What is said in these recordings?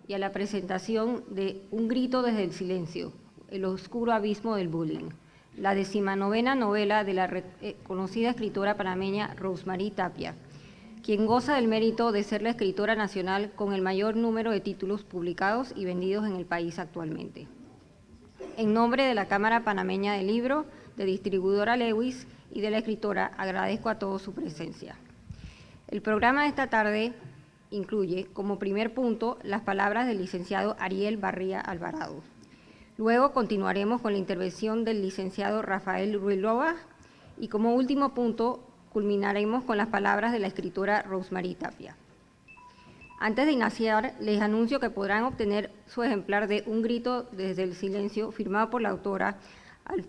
y a la presentación de Un grito desde el silencio, el oscuro abismo del bullying, la 19ª novela de la conocida escritora panameña Rosemary Tapia, quien goza del mérito de ser la escritora nacional con el mayor número de títulos publicados y vendidos en el país actualmente. En nombre de la Cámara Panameña del Libro, de Distribuidora Lewis y de la escritora, agradezco a todos su presencia. El programa de esta tarde incluye, como primer punto, las palabras del licenciado Ariel Barría Alvarado. Luego continuaremos con la intervención del licenciado Rafael Ruilova y como último punto culminaremos con las palabras de la escritora Rosemary Tapia. Antes de iniciar, les anuncio que podrán obtener su ejemplar de Un grito desde el silencio, firmado por la autora, al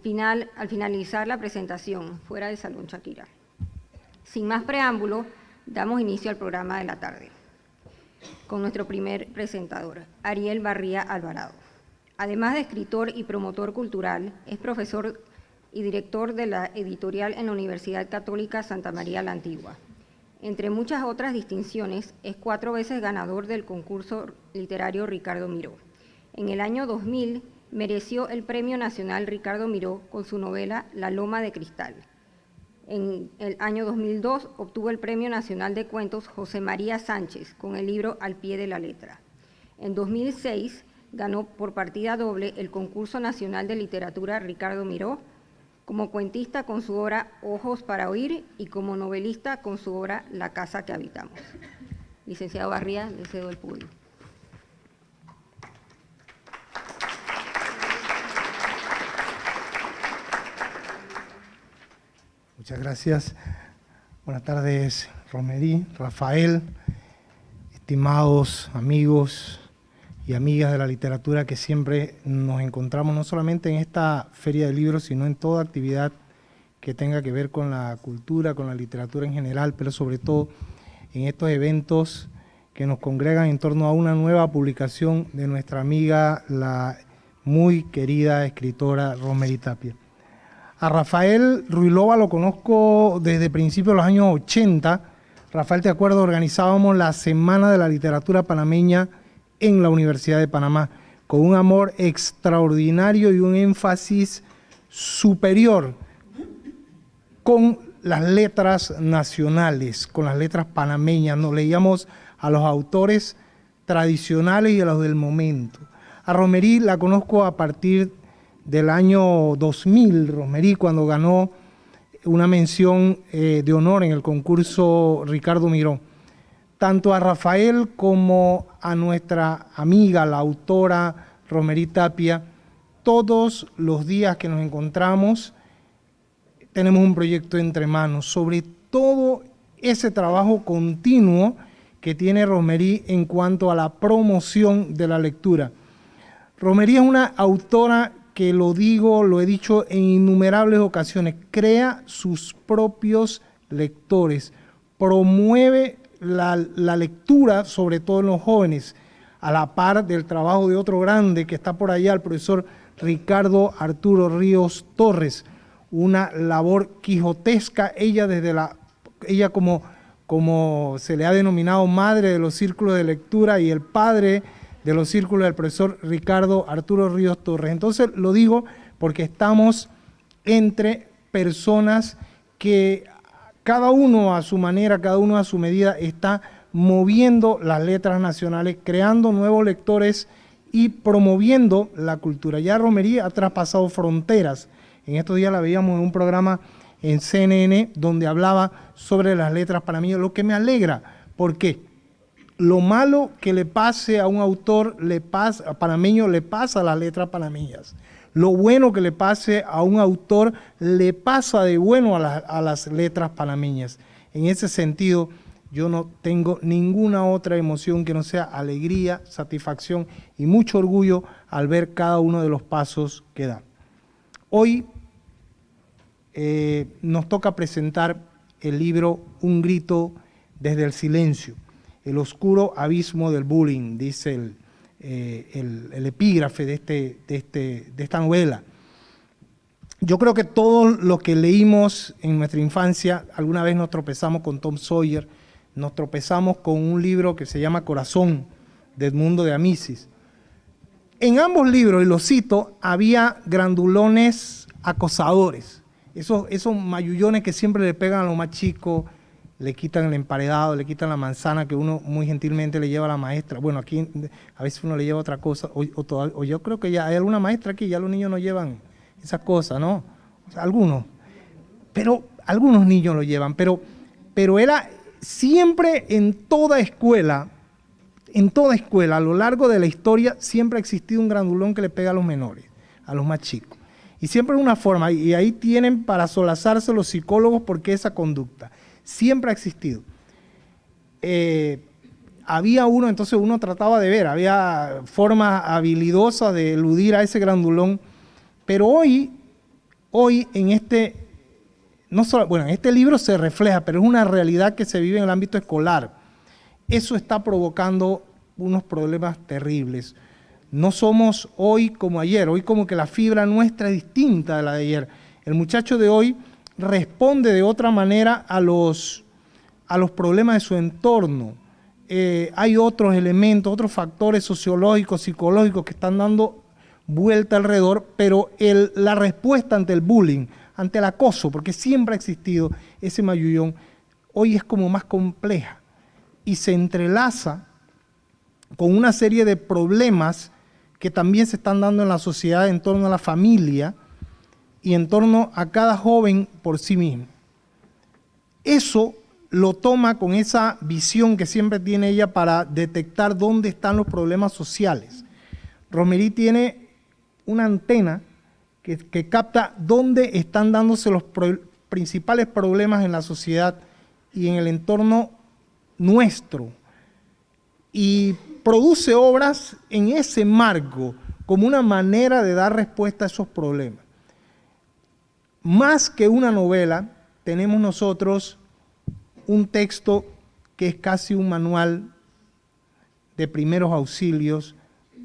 finalizar la presentación, fuera del Salón Shakira. Sin más preámbulo, damos inicio al programa de la tarde, con nuestro primer presentador, Ariel Barría Alvarado. Además de escritor y promotor cultural, es profesor y director de la editorial en la Universidad Católica Santa María la Antigua. Entre muchas otras distinciones, es 4 veces ganador del concurso literario Ricardo Miró. En el año 2000, mereció el Premio Nacional Ricardo Miró con su novela La Loma de Cristal. En el año 2002, obtuvo el Premio Nacional de Cuentos José María Sánchez con el libro Al pie de la letra. En 2006, ganó por partida doble el Concurso Nacional de Literatura Ricardo Miró, como cuentista con su obra Ojos para oír y como novelista con su obra La casa que habitamos. Licenciado Barría, le cedo el podio. Muchas gracias. Buenas tardes, Rosemary, Rafael, estimados amigos y amigas de la literatura que siempre nos encontramos no solamente en esta feria de libros, sino en toda actividad que tenga que ver con la cultura, con la literatura en general, pero sobre todo en estos eventos que nos congregan en torno a una nueva publicación de nuestra amiga, la muy querida escritora Rosemary Tapia. A Rafael Ruilova lo conozco desde principios de los años 80. Rafael, te acuerdo, organizábamos la Semana de la Literatura Panameña en la Universidad de Panamá, con un amor extraordinario y un énfasis superior con las letras nacionales, con las letras panameñas. Nos leíamos a los autores tradicionales y a los del momento. A Rosemary la conozco a partir del año 2000, Rosemary, cuando ganó una mención de honor en el concurso Ricardo Miró. Tanto a Rafael como a nuestra amiga, la autora Rosemary Tapia, todos los días que nos encontramos tenemos un proyecto entre manos, sobre todo ese trabajo continuo que tiene Rosemary en cuanto a la promoción de la lectura. Rosemary es una autora que lo he dicho en innumerables ocasiones, crea sus propios lectores, promueve la lectura, sobre todo en los jóvenes, a la par del trabajo de otro grande que está por allá, el profesor Ricardo Arturo Ríos Torres, una labor quijotesca, ella como se le ha denominado madre de los círculos de lectura y el padre de los círculos del profesor Ricardo Arturo Ríos Torres. Entonces lo digo porque estamos entre personas que cada uno a su manera, cada uno a su medida está moviendo las letras nacionales, creando nuevos lectores y promoviendo la cultura. Ya Rosemary ha traspasado fronteras. En estos días la veíamos en un programa en CNN donde hablaba sobre las letras panameñas, lo que me alegra. ¿Por qué? Lo malo que le pase a un autor panameño le pasa a las letras panameñas. Lo bueno que le pase a un autor le pasa de bueno a las letras panameñas. En ese sentido, yo no tengo ninguna otra emoción que no sea alegría, satisfacción y mucho orgullo al ver cada uno de los pasos que da. Hoy nos toca presentar el libro Un grito desde el silencio, el oscuro abismo del bullying, dice el epígrafe de esta novela. Yo creo que todos los que leímos en nuestra infancia, alguna vez nos tropezamos con Tom Sawyer, nos tropezamos con un libro que se llama Corazón, de Edmundo de Amicis. En ambos libros, y lo cito, había grandulones acosadores, esos mayullones que siempre le pegan a los más chicos, le quitan el emparedado, le quitan la manzana que uno muy gentilmente le lleva a la maestra. Bueno, aquí a veces uno le lleva otra cosa, o yo creo que ya hay alguna maestra aquí, ya los niños no llevan esas cosas, ¿no? O sea, algunos niños lo llevan, pero era siempre en toda escuela, a lo largo de la historia, siempre ha existido un grandulón que le pega a los menores, a los más chicos. Y siempre es una forma, y ahí tienen para solazarse los psicólogos porque esa conducta siempre ha existido. Había entonces uno trataba de ver, había formas habilidosas de eludir a ese grandulón, pero hoy en este libro se refleja, pero es una realidad que se vive en el ámbito escolar. Eso está provocando unos problemas terribles. No somos hoy como ayer, hoy como que la fibra nuestra es distinta de la de ayer. El muchacho de hoy responde de otra manera a los problemas de su entorno. Hay otros elementos, otros factores sociológicos, psicológicos que están dando vuelta alrededor, pero la respuesta ante el bullying, ante el acoso, porque siempre ha existido ese mayullón, hoy es como más compleja y se entrelaza con una serie de problemas que también se están dando en la sociedad en torno a la familia y en torno a cada joven por sí mismo. Eso lo toma con esa visión que siempre tiene ella para detectar dónde están los problemas sociales. Rosemary tiene una antena que capta dónde están dándose los principales problemas en la sociedad y en el entorno nuestro. Y produce obras en ese marco como una manera de dar respuesta a esos problemas. Más que una novela, tenemos nosotros un texto que es casi un manual de primeros auxilios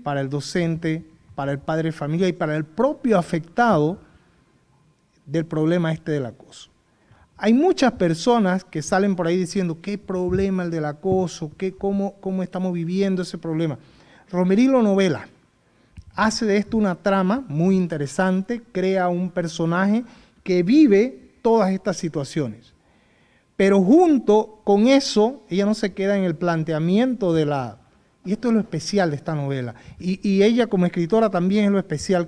para el docente, para el padre de familia y para el propio afectado del problema del acoso. Hay muchas personas que salen por ahí diciendo qué problema el del acoso, cómo estamos viviendo ese problema. Rosemary lo novela, hace de esto una trama muy interesante, crea un personaje que vive todas estas situaciones. Pero junto con eso, ella no se queda en el planteamiento y esto es lo especial de esta novela, y ella como escritora también es lo especial,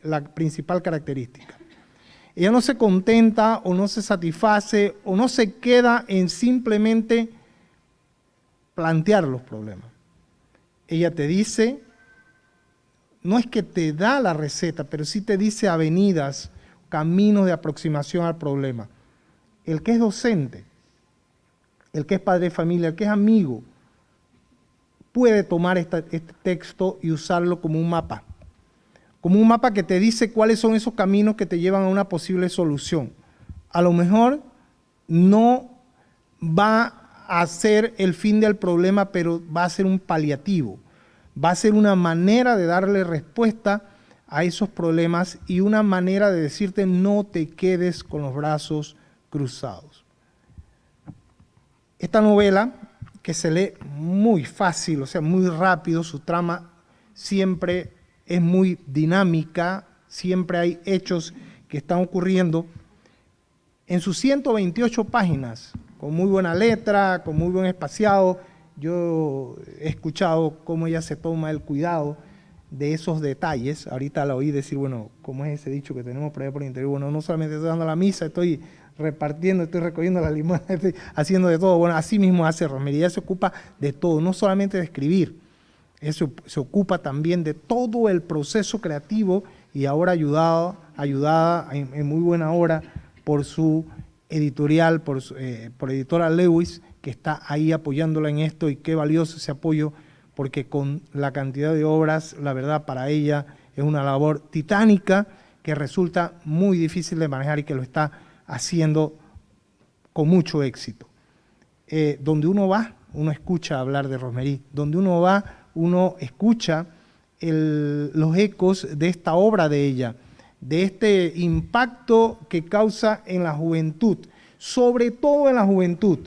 la principal característica. Ella no se contenta o no se satisface o no se queda en simplemente plantear los problemas. Ella te dice, no es que te da la receta, pero sí te dice avenidas, caminos de aproximación al problema. El que es docente, el que es padre de familia, el que es amigo, puede tomar este texto y usarlo como un mapa que te dice cuáles son esos caminos que te llevan a una posible solución. A lo mejor no va a ser el fin del problema, pero va a ser un paliativo, va a ser una manera de darle respuesta a esos problemas y una manera de decirte no te quedes con los brazos cruzados. Esta novela, que se lee muy fácil, o sea, muy rápido, su trama siempre es muy dinámica, siempre hay hechos que están ocurriendo. En sus 128 páginas, con muy buena letra, con muy buen espaciado, yo he escuchado cómo ella se toma el cuidado de esos detalles. Ahorita la oí decir, bueno, ¿cómo es ese dicho que tenemos por allá por el interior? Bueno, no solamente estoy dando la misa, estoy repartiendo, estoy recogiendo la limosna, estoy haciendo de todo. Bueno, así mismo hace Rosemary, ella se ocupa de todo, no solamente de escribir, eso se ocupa también de todo el proceso creativo y ahora ayudada en muy buena hora por su editorial, por Editora Lewis, que está ahí apoyándola en esto, y qué valioso ese apoyo, porque con la cantidad de obras, la verdad, para ella es una labor titánica que resulta muy difícil de manejar y que lo está haciendo con mucho éxito. Donde uno va, uno escucha hablar de Rosemary, donde uno va, uno escucha los ecos de esta obra de ella, de este impacto que causa en la juventud, sobre todo en la juventud,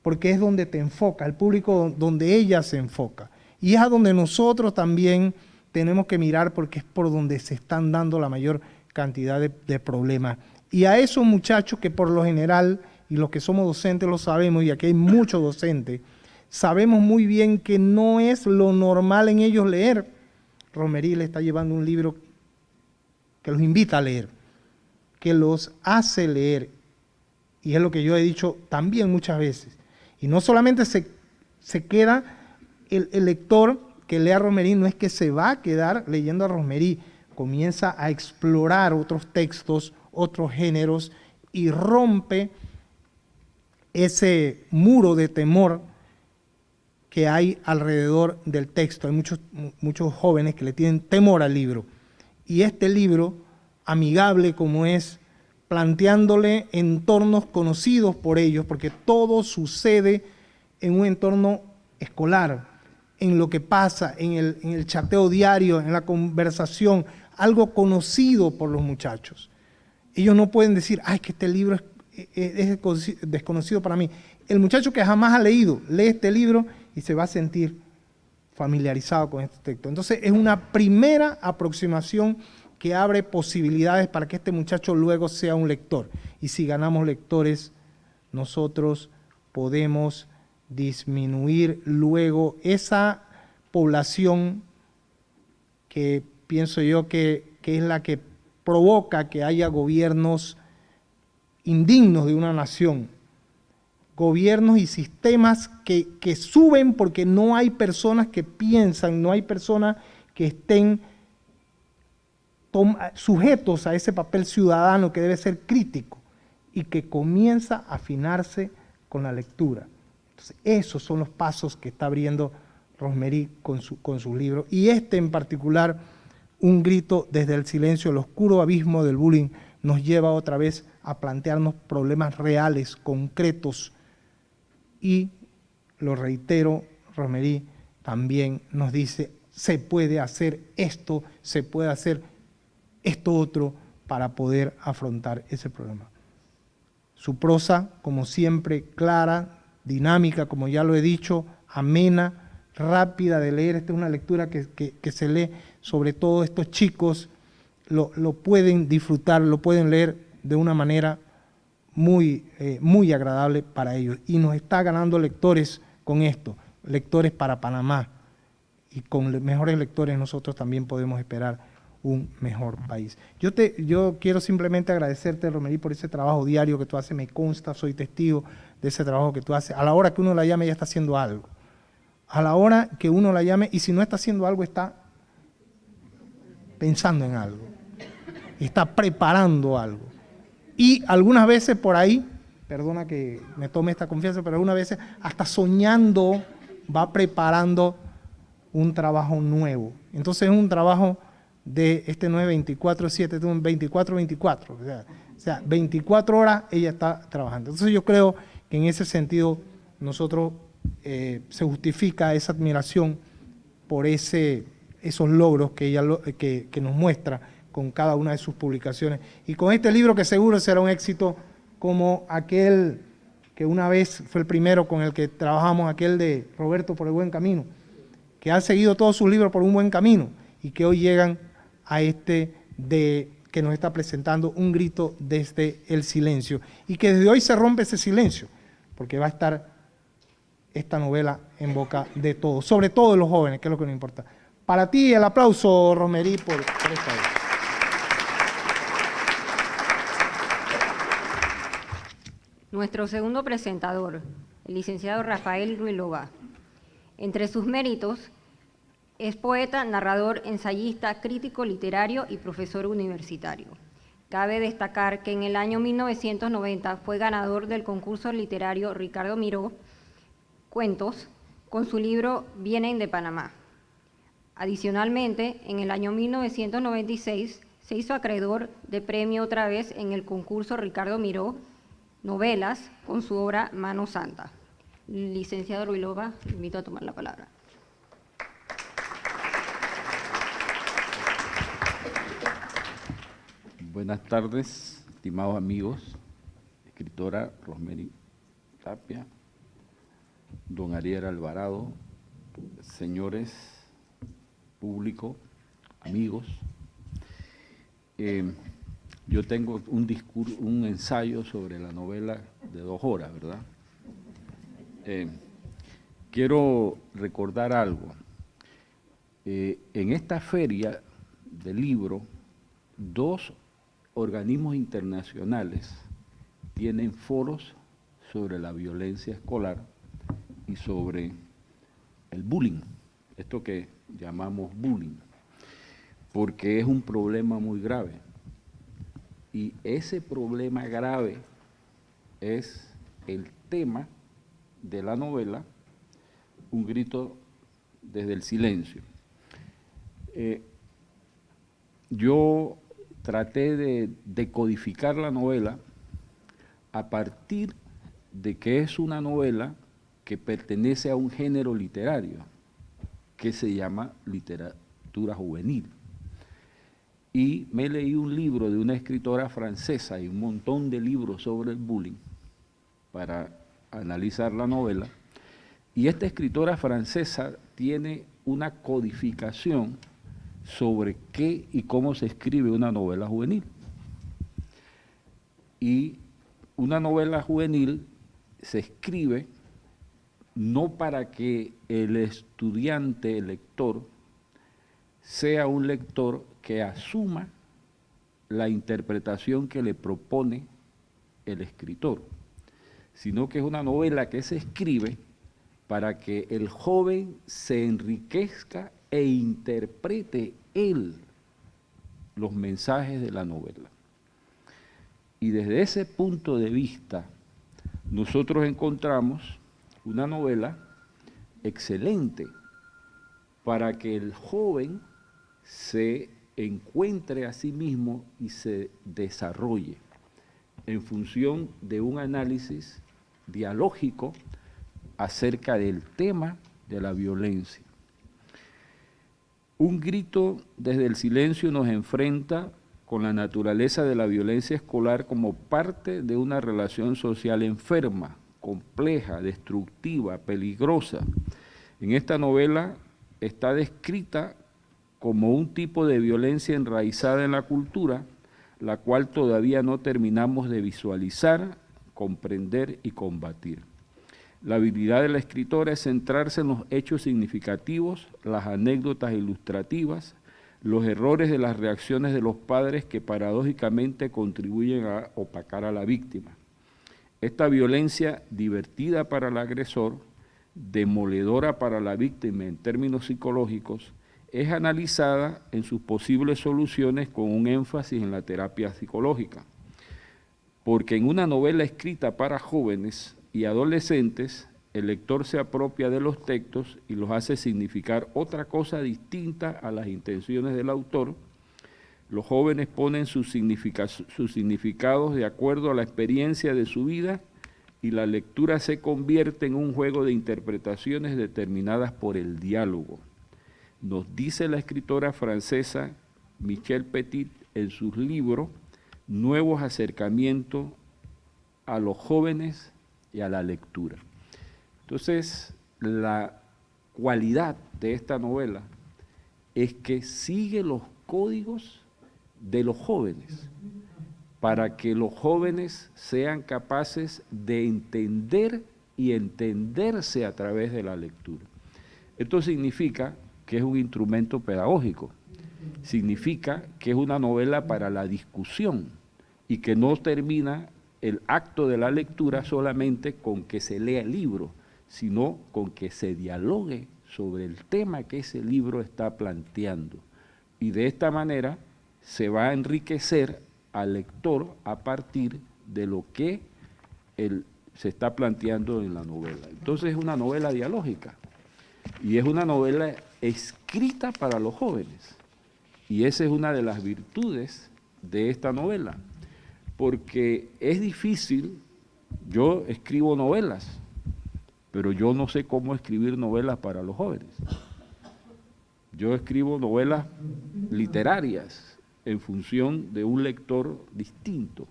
porque es donde te enfoca, el público donde ella se enfoca. Y es a donde nosotros también tenemos que mirar, porque es por donde se están dando la mayor cantidad de problemas. Y a esos muchachos que por lo general, y los que somos docentes lo sabemos, y aquí hay muchos docentes, sabemos muy bien que no es lo normal en ellos leer. Romerí le está llevando un libro que los invita a leer, que los hace leer. Y es lo que yo he dicho también muchas veces. Y no solamente se queda el lector que lea a Romerí, no es que se va a quedar leyendo a Romerí, comienza a explorar otros textos, otros géneros, y rompe ese muro de temor que hay alrededor del texto. Hay muchos jóvenes que le tienen temor al libro. Y este libro, amigable como es, planteándole entornos conocidos por ellos, porque todo sucede en un entorno escolar, en lo que pasa, en el chateo diario, en la conversación, algo conocido por los muchachos. Ellos no pueden decir, ay, que este libro es desconocido para mí. El muchacho que jamás ha leído, lee este libro y se va a sentir familiarizado con este texto. Entonces es una primera aproximación que abre posibilidades para que este muchacho luego sea un lector. Y si ganamos lectores, nosotros podemos disminuir luego esa población que pienso yo que es la que provoca que haya gobiernos indignos de una nación, gobiernos y sistemas que suben porque no hay personas que piensan, no hay personas que estén sujetos a ese papel ciudadano que debe ser crítico y que comienza a afinarse con la lectura. Entonces, esos son los pasos que está abriendo Rosemary con sus libros. Y este en particular, Un grito desde el silencio, el oscuro abismo del bullying, nos lleva otra vez a plantearnos problemas reales, concretos. Y, lo reitero, Rosemary también nos dice, se puede hacer esto, se puede hacer esto otro para poder afrontar ese problema. Su prosa, como siempre, clara, dinámica, como ya lo he dicho, amena, rápida de leer. Esta es una lectura que se lee, sobre todo estos chicos lo pueden disfrutar, lo pueden leer de una manera muy agradable para ellos. Y nos está ganando lectores con esto, lectores para Panamá. Y con mejores lectores nosotros también podemos esperar un mejor país. Yo quiero simplemente agradecerte, Rosemary, por ese trabajo diario que tú haces. Me consta, soy testigo de ese trabajo que tú haces. A la hora que uno la llame, ella está haciendo algo. A la hora que uno la llame, y si no está haciendo algo, está pensando en algo. Está preparando algo. Y algunas veces por ahí, perdona que me tome esta confianza, pero algunas veces hasta soñando va preparando un trabajo nuevo. Entonces es un trabajo de este no es 24/7, es un 24/24. O sea, 24 horas ella está trabajando. Entonces yo creo que en ese sentido nosotros se justifica esa admiración por esos logros que ella que nos muestra con cada una de sus publicaciones. Y con este libro que seguro será un éxito como aquel que una vez fue el primero con el que trabajamos, aquel de Roberto por el buen camino, que han seguido todos sus libros por un buen camino y que hoy llegan a este que nos está presentando Un grito desde el silencio. Y que desde hoy se rompe ese silencio, porque va a estar esta novela en boca de todos, sobre todo de los jóvenes, que es lo que nos importa. Para ti el aplauso, Rosemary, por esta vez. Nuestro segundo presentador, el licenciado Rafael Ruilova. Entre sus méritos, es poeta, narrador, ensayista, crítico literario y profesor universitario. Cabe destacar que en el año 1990 fue ganador del concurso literario Ricardo Miró Cuentos con su libro Vienen de Panamá. Adicionalmente, en el año 1996 se hizo acreedor de premio otra vez en el concurso Ricardo Miró Novelas con su obra Mano Santa. Licenciado Ruilova, le invito a tomar la palabra. Buenas tardes, estimados amigos, escritora Rosemary Tapia, don Ariel Alvarado, señores, público, amigos. Yo tengo un ensayo sobre la novela de 2 horas, ¿verdad? Quiero recordar algo. En esta feria del libro, 2 organismos internacionales tienen foros sobre la violencia escolar y sobre el bullying, esto que llamamos bullying, porque es un problema muy grave. Y ese problema grave es el tema de la novela Un grito desde el silencio. Yo traté de decodificar la novela a partir de que es una novela que pertenece a un género literario que se llama literatura juvenil. Y me leí un libro de una escritora francesa y un montón de libros sobre el bullying para analizar la novela. Y esta escritora francesa tiene una codificación sobre qué y cómo se escribe una novela juvenil. Y una novela juvenil se escribe no para que el estudiante, el lector, sea un lector que asuma la interpretación que le propone el escritor, sino que es una novela que se escribe para que el joven se enriquezca e interprete él los mensajes de la novela. Y desde ese punto de vista, nosotros encontramos una novela excelente para que el joven se encuentre a sí mismo y se desarrolle en función de un análisis dialógico acerca del tema de la violencia. Un grito desde el silencio nos enfrenta con la naturaleza de la violencia escolar como parte de una relación social enferma, compleja, destructiva, peligrosa. En esta novela está descrita como un tipo de violencia enraizada en la cultura, la cual todavía no terminamos de visualizar, comprender y combatir. La habilidad de la escritora es centrarse en los hechos significativos, las anécdotas ilustrativas, los errores de las reacciones de los padres que paradójicamente contribuyen a opacar a la víctima. Esta violencia divertida para el agresor, demoledora para la víctima en términos psicológicos, es analizada en sus posibles soluciones con un énfasis en la terapia psicológica. Porque en una novela escrita para jóvenes y adolescentes, el lector se apropia de los textos y los hace significar otra cosa distinta a las intenciones del autor. Los jóvenes ponen sus significados de acuerdo a la experiencia de su vida y la lectura se convierte en un juego de interpretaciones determinadas por el diálogo. Nos dice la escritora francesa Michel Petit en sus libros Nuevos acercamientos a los jóvenes y a la lectura. Entonces, la cualidad de esta novela es que sigue los códigos de los jóvenes, para que los jóvenes sean capaces de entender y entenderse a través de la lectura. Esto significa que es un instrumento pedagógico, significa que es una novela para la discusión y que no termina el acto de la lectura solamente con que se lea el libro, sino con que se dialogue sobre el tema que ese libro está planteando. Y de esta manera se va a enriquecer al lector a partir de lo que se está planteando en la novela. Entonces es una novela dialógica y es una novela escrita para los jóvenes. Y esa es una de las virtudes de esta novela, porque es difícil, yo escribo novelas, pero yo no sé cómo escribir novelas para los jóvenes. Yo escribo novelas literarias en función de un lector distinto,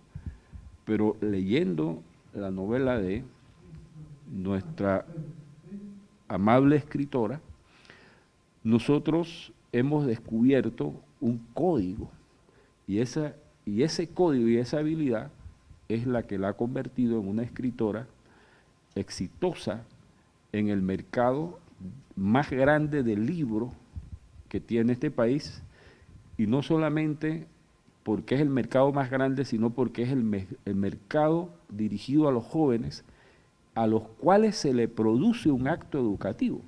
pero leyendo la novela de nuestra amable escritora, nosotros hemos descubierto un código y ese código y esa habilidad es la que la ha convertido en una escritora exitosa en el mercado más grande de libros que tiene este país, y no solamente porque es el mercado más grande, sino porque es el mercado dirigido a los jóvenes, a los cuales se le produce un acto educativo,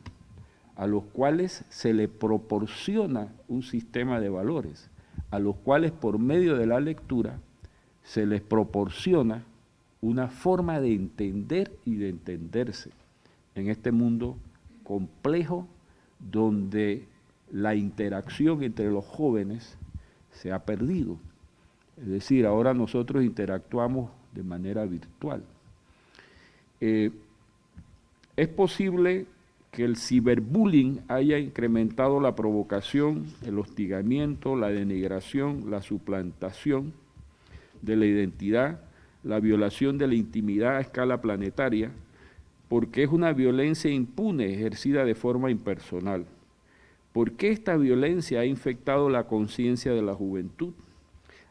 a los cuales se le proporciona un sistema de valores, a los cuales por medio de la lectura se les proporciona una forma de entender y de entenderse en este mundo complejo donde la interacción entre los jóvenes se ha perdido. Es decir, ahora nosotros interactuamos de manera virtual. Es posible que el ciberbullying haya incrementado la provocación, el hostigamiento, la denigración, la suplantación de la identidad, la violación de la intimidad a escala planetaria, porque es una violencia impune ejercida de forma impersonal. ¿Por qué esta violencia ha infectado la conciencia de la juventud?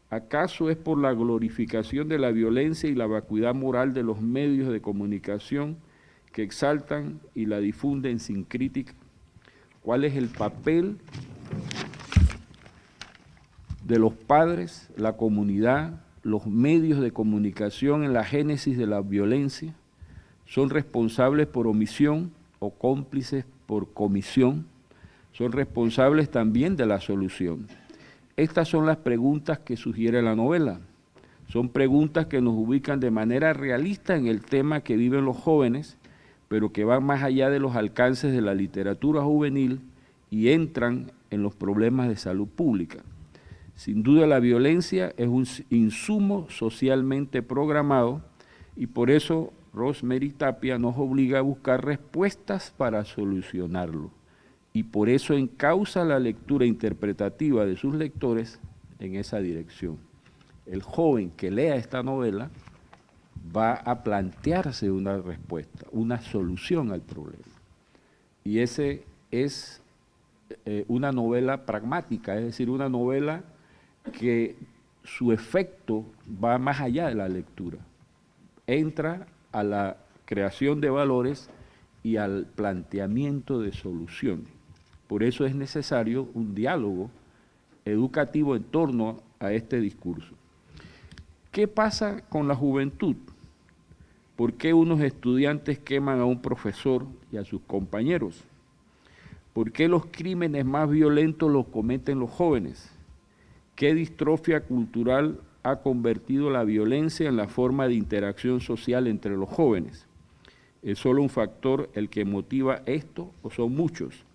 ¿Acaso es por la glorificación de la violencia y la vacuidad moral de los medios de comunicación que exaltan y la difunden sin crítica? ¿Cuál es el papel de los padres, la comunidad, los medios de comunicación en la génesis de la violencia? ¿Son responsables por omisión o cómplices por comisión? ¿Son responsables también de la solución? Estas son las preguntas que sugiere la novela. Son preguntas que nos ubican de manera realista en el tema que viven los jóvenes, pero que van más allá de los alcances de la literatura juvenil y entran en los problemas de salud pública. Sin duda la violencia es un insumo socialmente programado y por eso Rosemary Tapia nos obliga a buscar respuestas para solucionarlo. Y por eso encausa la lectura interpretativa de sus lectores en esa dirección. El joven que lea esta novela va a plantearse una respuesta, una solución al problema. Y ese es una novela pragmática, es decir, una novela que su efecto va más allá de la lectura. Entra a la creación de valores y al planteamiento de soluciones. Por eso es necesario un diálogo educativo en torno a este discurso. ¿Qué pasa con la juventud? ¿Por qué unos estudiantes queman a un profesor y a sus compañeros? ¿Por qué los crímenes más violentos los cometen los jóvenes? ¿Qué distrofia cultural ha convertido la violencia en la forma de interacción social entre los jóvenes? ¿Es solo un factor el que motiva esto o son muchos?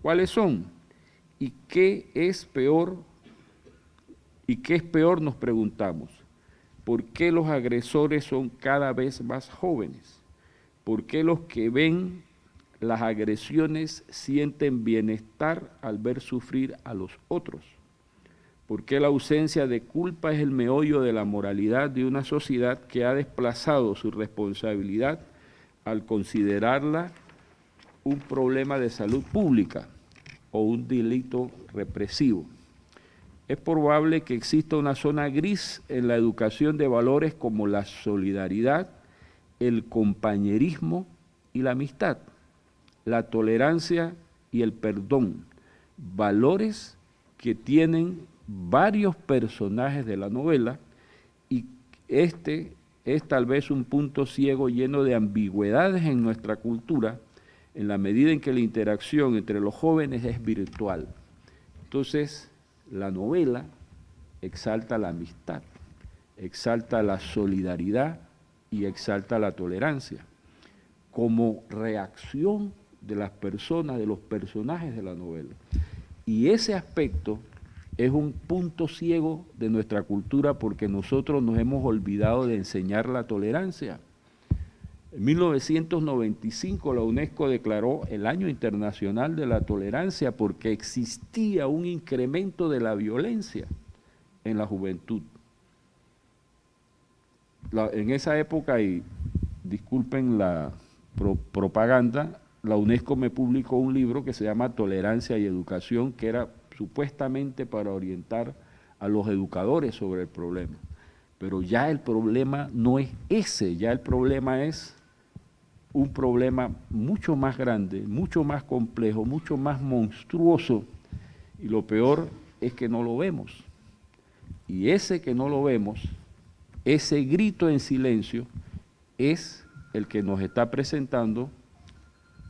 ¿Cuáles son? ¿Y qué es peor? ¿Y qué es peor? Nos preguntamos. ¿Por qué los agresores son cada vez más jóvenes? ¿Por qué los que ven las agresiones sienten bienestar al ver sufrir a los otros? ¿Por qué la ausencia de culpa es el meollo de la moralidad de una sociedad que ha desplazado su responsabilidad al considerarla un problema de salud pública o un delito represivo? Es probable que exista una zona gris en la educación de valores como la solidaridad, el compañerismo y la amistad, la tolerancia y el perdón, valores que tienen varios personajes de la novela, y este es tal vez un punto ciego lleno de ambigüedades en nuestra cultura, en la medida en que la interacción entre los jóvenes es virtual. Entonces, la novela exalta la amistad, exalta la solidaridad y exalta la tolerancia como reacción de las personas, de los personajes de la novela. Y ese aspecto es un punto ciego de nuestra cultura porque nosotros nos hemos olvidado de enseñar la tolerancia. En 1995 la UNESCO declaró el Año Internacional de la Tolerancia porque existía un incremento de la violencia en la juventud. En esa época, y disculpen la propaganda, la UNESCO me publicó un libro que se llama Tolerancia y Educación, que era supuestamente para orientar a los educadores sobre el problema. Pero ya el problema no es ese, ya el problema es un problema mucho más grande, mucho más complejo, mucho más monstruoso, y lo peor es que no lo vemos. Y ese que no lo vemos, ese grito en silencio, es el que nos está presentando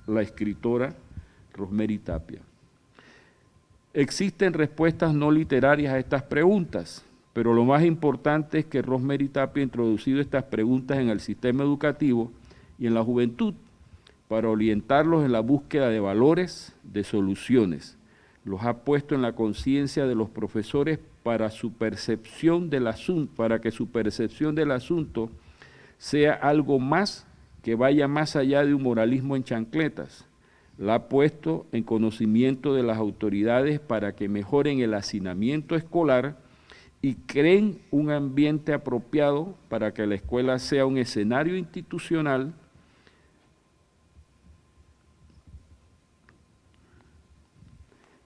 la escritora Rosemary Tapia. Existen respuestas no literarias a estas preguntas, pero lo más importante es que Rosemary Tapia ha introducido estas preguntas en el sistema educativo y en la juventud para orientarlos en la búsqueda de valores, de soluciones. Los ha puesto en la conciencia de los profesores para su percepción del asunto, para que su percepción del asunto sea algo más que vaya más allá de un moralismo en chancletas. La ha puesto en conocimiento de las autoridades para que mejoren el hacinamiento escolar y creen un ambiente apropiado para que la escuela sea un escenario institucional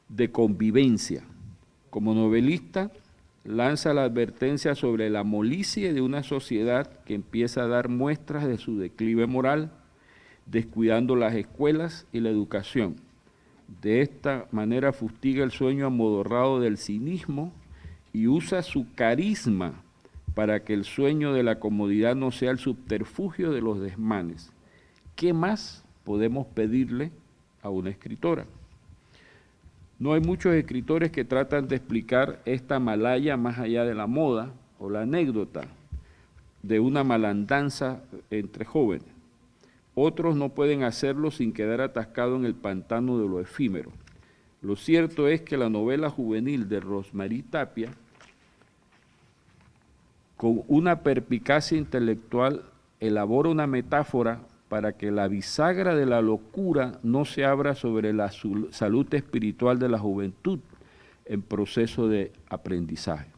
de convivencia. Como novelista, lanza la advertencia sobre la molicie de una sociedad que empieza a dar muestras de su declive moral, descuidando las escuelas y la educación. De esta manera fustiga el sueño amodorrado del cinismo y usa su carisma para que el sueño de la comodidad no sea el subterfugio de los desmanes. ¿Qué más podemos pedirle a una escritora? No hay muchos escritores que tratan de explicar esta malaya más allá de la moda o la anécdota de una malandanza entre jóvenes. Otros no pueden hacerlo sin quedar atascados en el pantano de lo efímero. Lo cierto es que la novela juvenil de Rosemary Tapia, con una perspicacia intelectual, elabora una metáfora para que la bisagra de la locura no se abra sobre la salud espiritual de la juventud en proceso de aprendizaje.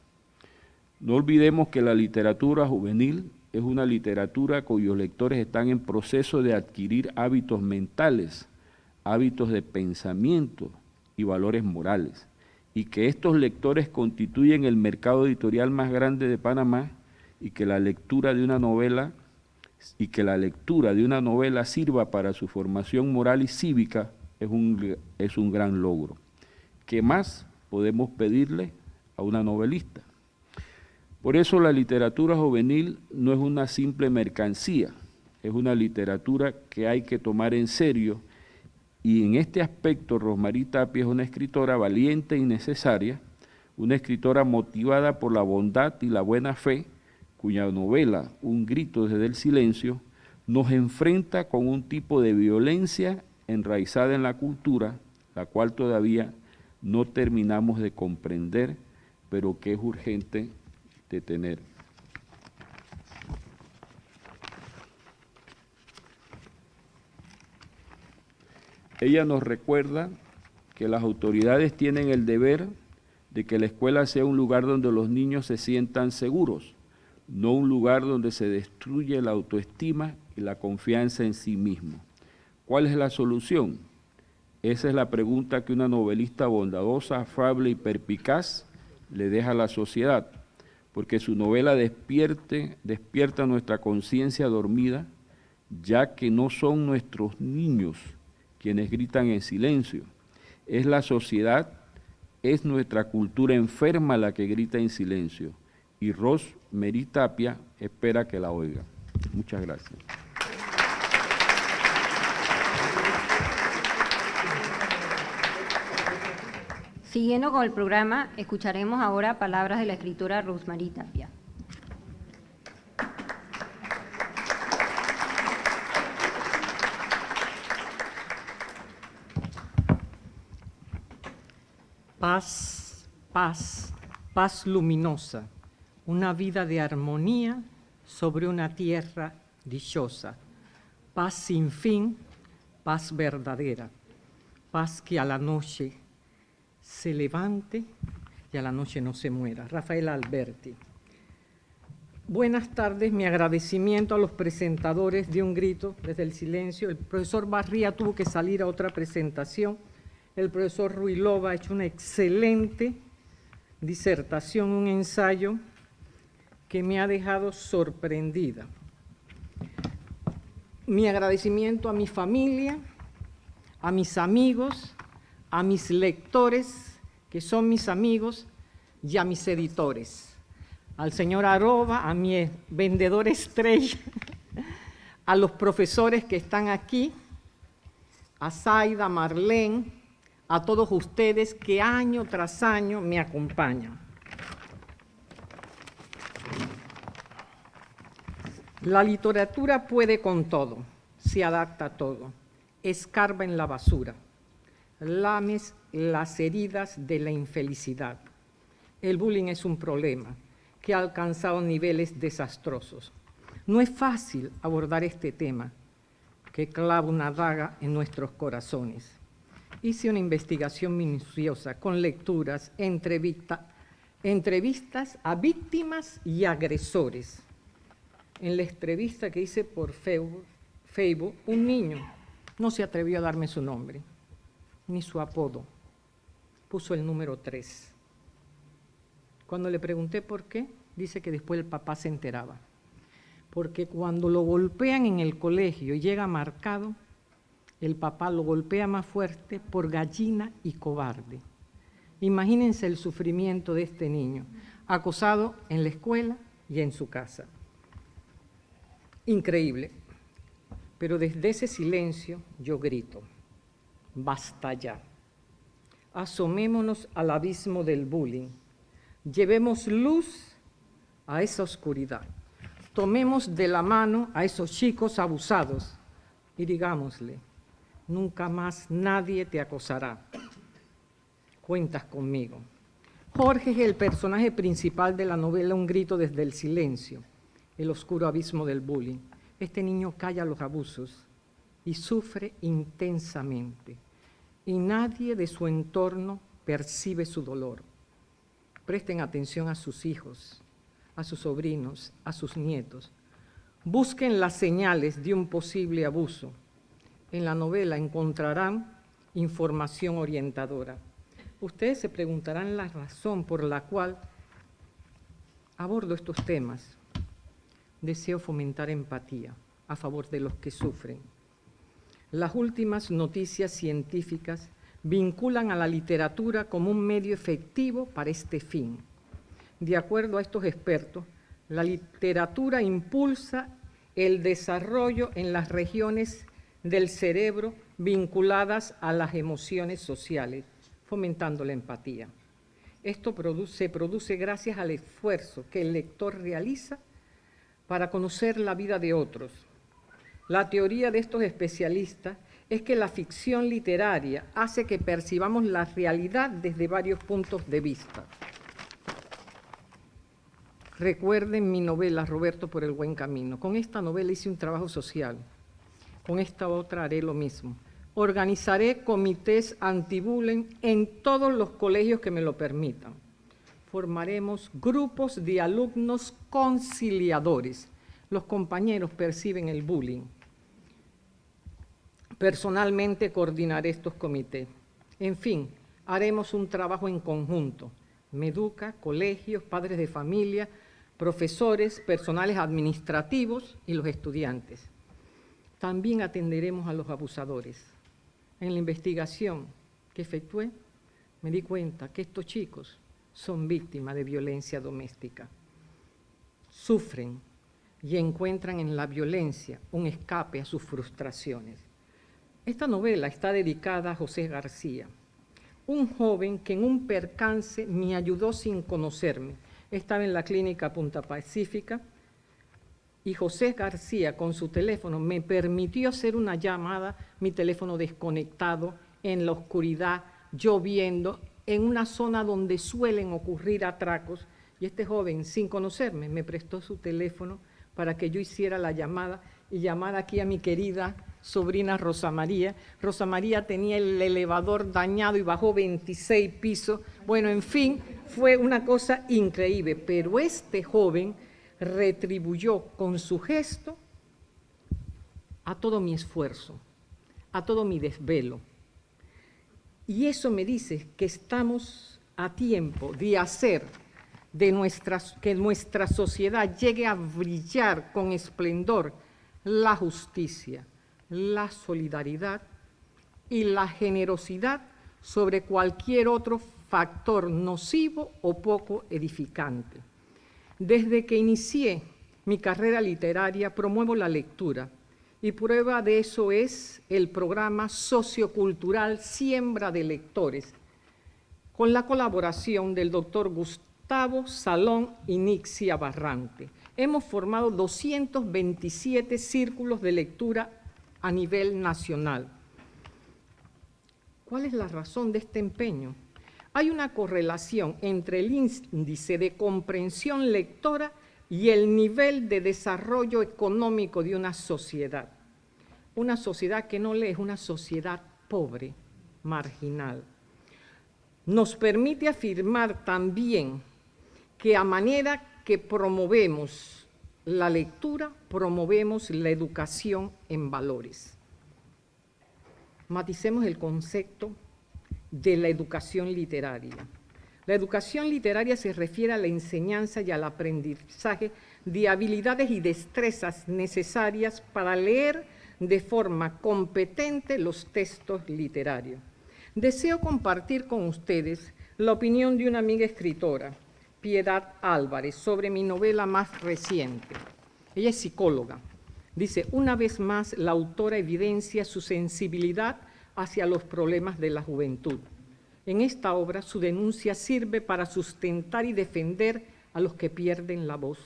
No olvidemos que la literatura juvenil es una literatura cuyos lectores están en proceso de adquirir hábitos mentales, hábitos de pensamiento y valores morales, y que estos lectores constituyen el mercado editorial más grande de Panamá, y que la lectura de una novela sirva para su formación moral y cívica es un gran logro. ¿Qué más podemos pedirle a una novelista? Por eso la literatura juvenil no es una simple mercancía, es una literatura que hay que tomar en serio, y en este aspecto Rosemary Tapia es una escritora valiente y necesaria, una escritora motivada por la bondad y la buena fe, cuya novela, Un grito desde el silencio, nos enfrenta con un tipo de violencia enraizada en la cultura, la cual todavía no terminamos de comprender, pero que es urgente detener. Ella nos recuerda que las autoridades tienen el deber de que la escuela sea un lugar donde los niños se sientan seguros, no un lugar donde se destruye la autoestima y la confianza en sí mismo. ¿Cuál es la solución? Esa es la pregunta que una novelista bondadosa, afable y perspicaz le deja a la sociedad, porque su novela despierta nuestra conciencia dormida, ya que no son nuestros niños quienes gritan en silencio, es la sociedad, es nuestra cultura enferma la que grita en silencio, y Rosemary Tapia espera que la oiga. Muchas gracias. Siguiendo con el programa, escucharemos ahora palabras de la escritora Rosemary Tapia. Paz, paz, paz luminosa, una vida de armonía sobre una tierra dichosa, paz sin fin, paz verdadera, paz que a la noche se levante y a la noche no se muera. Rafael Alberti. Buenas tardes, mi agradecimiento a los presentadores de Un Grito desde el Silencio. El profesor Barría tuvo que salir a otra presentación. El profesor Ruilova ha hecho una excelente disertación, un ensayo que me ha dejado sorprendida. Mi agradecimiento a mi familia, a mis amigos, a mis lectores, que son mis amigos, y a mis editores. Al señor Aroba, a mi vendedor estrella, a los profesores que están aquí, a Zaida, Marlene, a todos ustedes que año tras año me acompañan. La literatura puede con todo, se adapta a todo, escarba en la basura, lames las heridas de la infelicidad. El bullying es un problema que ha alcanzado niveles desastrosos. No es fácil abordar este tema que clava una daga en nuestros corazones. Hice una investigación minuciosa con lecturas, entrevistas a víctimas y agresores. En la entrevista que hice por Facebook, un niño no se atrevió a darme su nombre, ni su apodo. Puso el número 3. Cuando le pregunté por qué, dice que después el papá se enteraba. Porque cuando lo golpean en el colegio y llega marcado, el papá lo golpea más fuerte por gallina y cobarde. Imagínense el sufrimiento de este niño, acosado en la escuela y en su casa. Increíble. Pero desde ese silencio yo grito, basta ya. Asomémonos al abismo del bullying. Llevemos luz a esa oscuridad. Tomemos de la mano a esos chicos abusados y digámosle, nunca más nadie te acosará. Cuentas conmigo. Jorge es el personaje principal de la novela Un grito desde el silencio, el oscuro abismo del bullying. Este niño calla los abusos y sufre intensamente, y nadie de su entorno percibe su dolor. Presten atención a sus hijos, a sus sobrinos, a sus nietos. Busquen las señales de un posible abuso. En la novela encontrarán información orientadora. Ustedes se preguntarán la razón por la cual abordo estos temas. Deseo fomentar empatía a favor de los que sufren. Las últimas noticias científicas vinculan a la literatura como un medio efectivo para este fin. De acuerdo a estos expertos, la literatura impulsa el desarrollo en las regiones del cerebro vinculadas a las emociones sociales, fomentando la empatía. Esto se produce gracias al esfuerzo que el lector realiza para conocer la vida de otros. La teoría de estos especialistas es que la ficción literaria hace que percibamos la realidad desde varios puntos de vista. Recuerden mi novela, Roberto por el buen camino. Con esta novela hice un trabajo social. Con esta otra haré lo mismo. Organizaré comités anti-bullying en todos los colegios que me lo permitan. Formaremos grupos de alumnos conciliadores. Los compañeros perciben el bullying. Personalmente coordinaré estos comités. En fin, haremos un trabajo en conjunto. Meduca, colegios, padres de familia, profesores, personales administrativos y los estudiantes. También atenderemos a los abusadores. En la investigación que efectué, me di cuenta que estos chicos son víctimas de violencia doméstica. Sufren y encuentran en la violencia un escape a sus frustraciones. Esta novela está dedicada a José García, un joven que en un percance me ayudó sin conocerme. Estaba en la clínica Punta Pacífica y José García con su teléfono me permitió hacer una llamada, mi teléfono desconectado, en la oscuridad, lloviendo, en una zona donde suelen ocurrir atracos, y este joven, sin conocerme, me prestó su teléfono para que yo hiciera la llamada y llamara aquí a mi querida sobrina Rosa María. Rosa María tenía el elevador dañado y bajó 26 pisos. Bueno, en fin, fue una cosa increíble, pero este joven retribuyó con su gesto a todo mi esfuerzo, a todo mi desvelo. Y eso me dice que estamos a tiempo de hacer que nuestra sociedad llegue a brillar con esplendor la justicia, la solidaridad y la generosidad sobre cualquier otro factor nocivo o poco edificante. Desde que inicié mi carrera literaria promuevo la lectura y prueba de eso es el programa sociocultural Siembra de Lectores, con la colaboración del doctor Gustavo Salón y Nixia Barrante. Hemos formado 227 círculos de lectura a nivel nacional. ¿Cuál es la razón de este empeño? Hay una correlación entre el índice de comprensión lectora y el nivel de desarrollo económico de una sociedad. Una sociedad que no lee es una sociedad pobre, marginal. Nos permite afirmar también que a manera que promovemos la lectura, promovemos la educación en valores. Maticemos el concepto de la educación literaria. La educación literaria se refiere a la enseñanza y al aprendizaje de habilidades y destrezas necesarias para leer de forma competente los textos literarios. Deseo compartir con ustedes la opinión de una amiga escritora, Piedad Álvarez, sobre mi novela más reciente. Ella es psicóloga. Dice, una vez más, la autora evidencia su sensibilidad hacia los problemas de la juventud. En esta obra, su denuncia sirve para sustentar y defender a los que pierden la voz,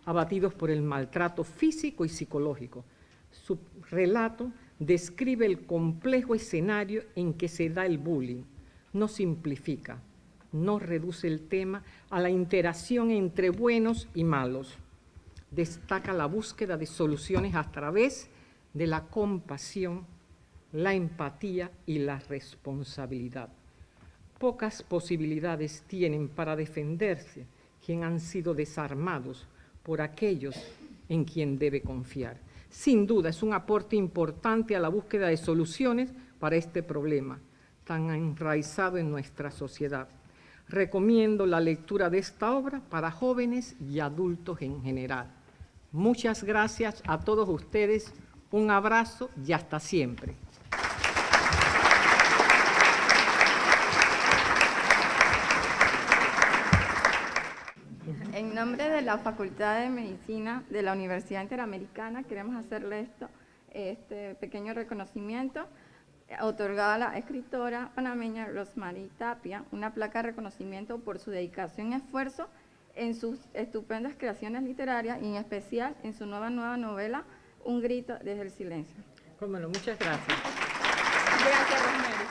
abatidos por el maltrato físico y psicológico. Su relato describe el complejo escenario en que se da el bullying. No simplifica, no reduce el tema a la interacción entre buenos y malos. Destaca la búsqueda de soluciones a través de la compasión, la empatía y la responsabilidad. Pocas posibilidades tienen para defenderse quienes han sido desarmados por aquellos en quien debe confiar. Sin duda, es un aporte importante a la búsqueda de soluciones para este problema tan enraizado en nuestra sociedad. Recomiendo la lectura de esta obra para jóvenes y adultos en general. Muchas gracias a todos ustedes, un abrazo y hasta siempre. En nombre de la Facultad de Medicina de la Universidad Interamericana, queremos hacerle este pequeño reconocimiento otorgado a la escritora panameña Rosemary Tapia, una placa de reconocimiento por su dedicación y esfuerzo en sus estupendas creaciones literarias y en especial en su nueva novela, Un grito desde el silencio. Cómo no, muchas gracias. Gracias, Rosemary.